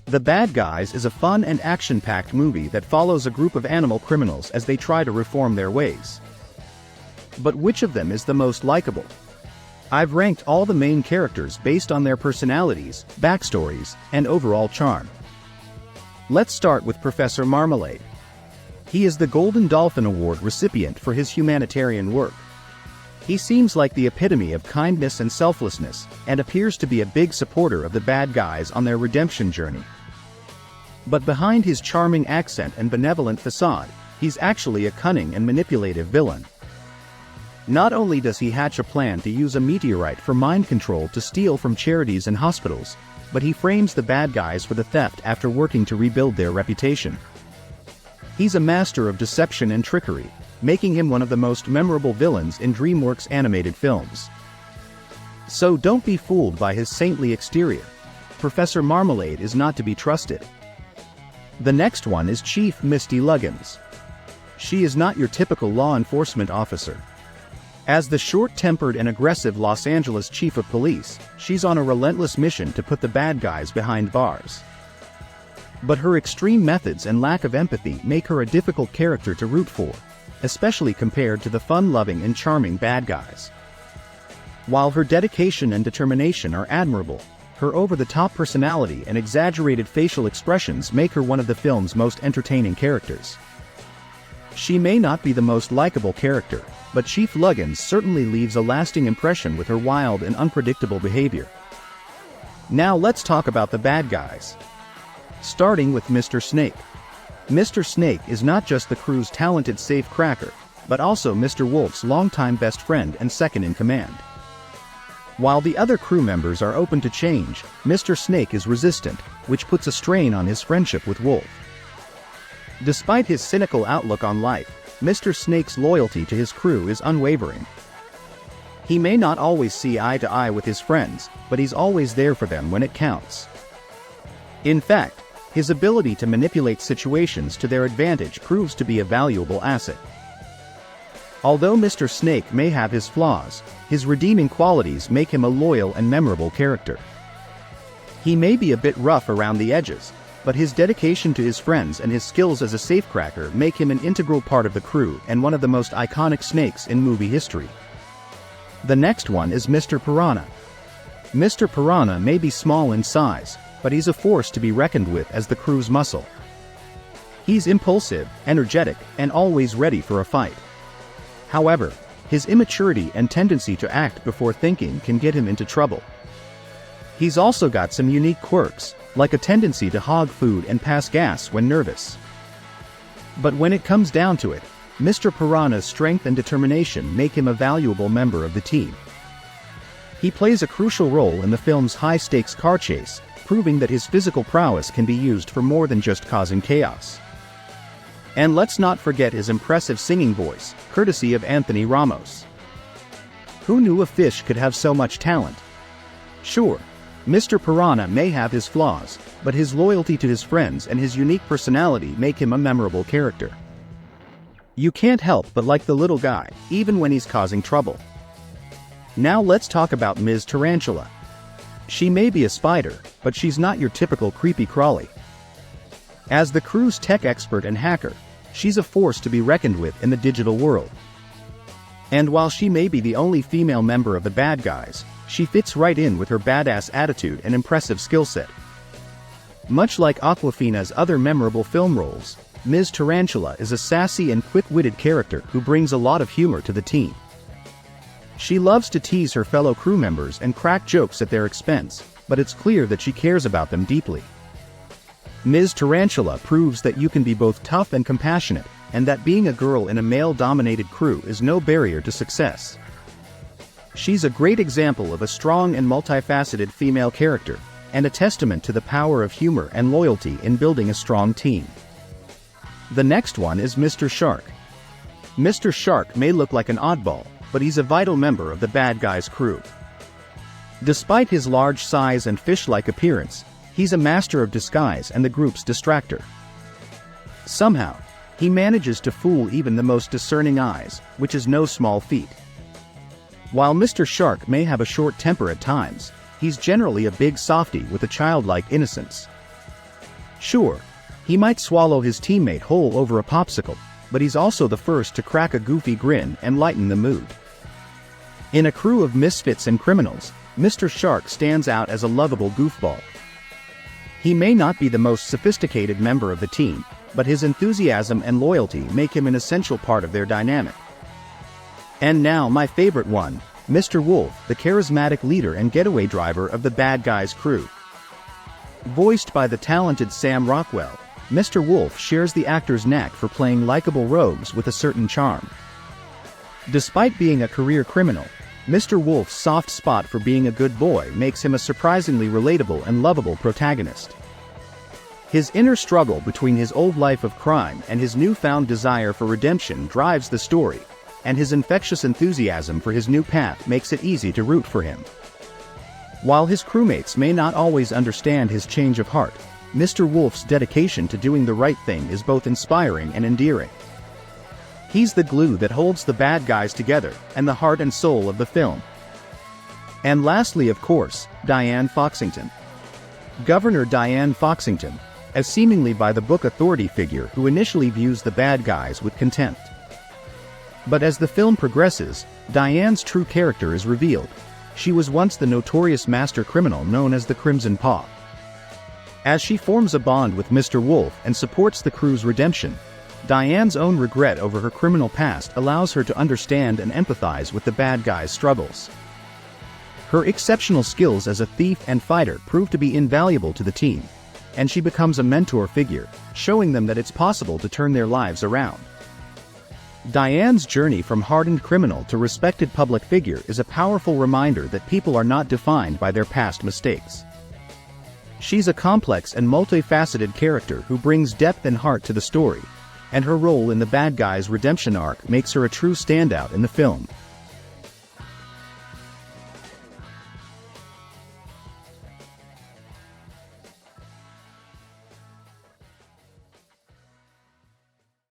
The Bad Guys is a fun and action-packed movie that follows a group of animal criminals as they try to reform their ways. But which of them is the most likable? I've ranked all the main characters based on their personalities, backstories, and overall charm. Let's start with Professor Marmalade. He is the Golden Dolphin Award recipient for his humanitarian work. He seems like the epitome of kindness and selflessness, and appears to be a big supporter of the bad guys on their redemption journey. But behind his charming accent and benevolent facade, he's actually a cunning and manipulative villain. Not only does he hatch a plan to use a meteorite for mind control to steal from charities and hospitals, but he frames the bad guys for the theft after working to rebuild their reputation. He's a master of deception and trickery, making him one of the most memorable villains in DreamWorks animated films. So don't be fooled by his saintly exterior. Professor Marmalade is not to be trusted. The next one is Chief Misty Lugin. She is not your typical law enforcement officer. As the short-tempered and aggressive Los Angeles Chief of Police, she's on a relentless mission to put the bad guys behind bars. But her extreme methods and lack of empathy make her a difficult character to root for, especially compared to the fun-loving and charming bad guys. While her dedication and determination are admirable, her over-the-top personality and exaggerated facial expressions make her one of the film's most entertaining characters. She may not be the most likable character, but Chief Lugin certainly leaves a lasting impression with her wild and unpredictable behavior. Now let's talk about the bad guys. Starting with Mr. Snake. Mr. Snake is not just the crew's talented safecracker, but also Mr. Wolf's longtime best friend and second in command. While the other crew members are open to change, Mr. Snake is resistant, which puts a strain on his friendship with Wolf. Despite his cynical outlook on life, Mr. Snake's loyalty to his crew is unwavering. He may not always see eye to eye with his friends, but he's always there for them when it counts. In fact, his ability to manipulate situations to their advantage proves to be a valuable asset. Although Mr. Snake may have his flaws, his redeeming qualities make him a loyal and memorable character. He may be a bit rough around the edges, but his dedication to his friends and his skills as a safecracker make him an integral part of the crew and one of the most iconic snakes in movie history. The next one is Mr. Piranha. Mr. Piranha may be small in size, but he's a force to be reckoned with as the crew's muscle. He's impulsive, energetic, and always ready for a fight. However, his immaturity and tendency to act before thinking can get him into trouble. He's also got some unique quirks, like a tendency to hog food and pass gas when nervous. But when it comes down to it, Mr. Piranha's strength and determination make him a valuable member of the team. He plays a crucial role in the film's high-stakes car chase, proving that his physical prowess can be used for more than just causing chaos. And let's not forget his impressive singing voice, courtesy of Anthony Ramos. Who knew a fish could have so much talent? Sure, Mr. Piranha may have his flaws, but his loyalty to his friends and his unique personality make him a memorable character. You can't help but like the little guy, even when he's causing trouble. Now let's talk about Ms. Tarantula. She may be a spider, but she's not your typical creepy crawly. As the crew's tech expert and hacker, she's a force to be reckoned with in the digital world. And while she may be the only female member of the bad guys, she fits right in with her badass attitude and impressive skill set. Much like Awkwafina's other memorable film roles, Ms. Tarantula is a sassy and quick-witted character who brings a lot of humor to the team. She loves to tease her fellow crew members and crack jokes at their expense, but it's clear that she cares about them deeply. Ms. Tarantula proves that you can be both tough and compassionate, and that being a girl in a male-dominated crew is no barrier to success. She's a great example of a strong and multifaceted female character, and a testament to the power of humor and loyalty in building a strong team. The next one is Mr. Shark. Mr. Shark may look like an oddball, but he's a vital member of the bad guys' crew. Despite his large size and fish-like appearance, he's a master of disguise and the group's distractor. Somehow, he manages to fool even the most discerning eyes, which is no small feat. While Mr. Shark may have a short temper at times, he's generally a big softy with a childlike innocence. Sure, he might swallow his teammate whole over a popsicle, but he's also the first to crack a goofy grin and lighten the mood. In a crew of misfits and criminals, Mr. Shark stands out as a lovable goofball. He may not be the most sophisticated member of the team, but his enthusiasm and loyalty make him an essential part of their dynamic. And now my favorite one, Mr. Wolf, the charismatic leader and getaway driver of the bad guys' crew. Voiced by the talented Sam Rockwell, Mr. Wolf shares the actor's knack for playing likable rogues with a certain charm. Despite being a career criminal, Mr. Wolf's soft spot for being a good boy makes him a surprisingly relatable and lovable protagonist. His inner struggle between his old life of crime and his newfound desire for redemption drives the story, and his infectious enthusiasm for his new path makes it easy to root for him. While his crewmates may not always understand his change of heart, Mr. Wolf's dedication to doing the right thing is both inspiring and endearing. He's the glue that holds the bad guys together and the heart and soul of the film. And lastly, of course, Diane Foxington. Governor Diane Foxington, a seemingly by-the-book authority figure who initially views the bad guys with contempt. But as the film progresses, Diane's true character is revealed. She was once the notorious master criminal known as the Crimson Paw. As she forms a bond with Mr. Wolf and supports the crew's redemption, Diane's own regret over her criminal past allows her to understand and empathize with the bad guys' struggles. Her exceptional skills as a thief and fighter prove to be invaluable to the team, and she becomes a mentor figure, showing them that it's possible to turn their lives around. Diane's journey from hardened criminal to respected public figure is a powerful reminder that people are not defined by their past mistakes. She's a complex and multifaceted character who brings depth and heart to the story, and her role in the bad guy's redemption arc makes her a true standout in the film.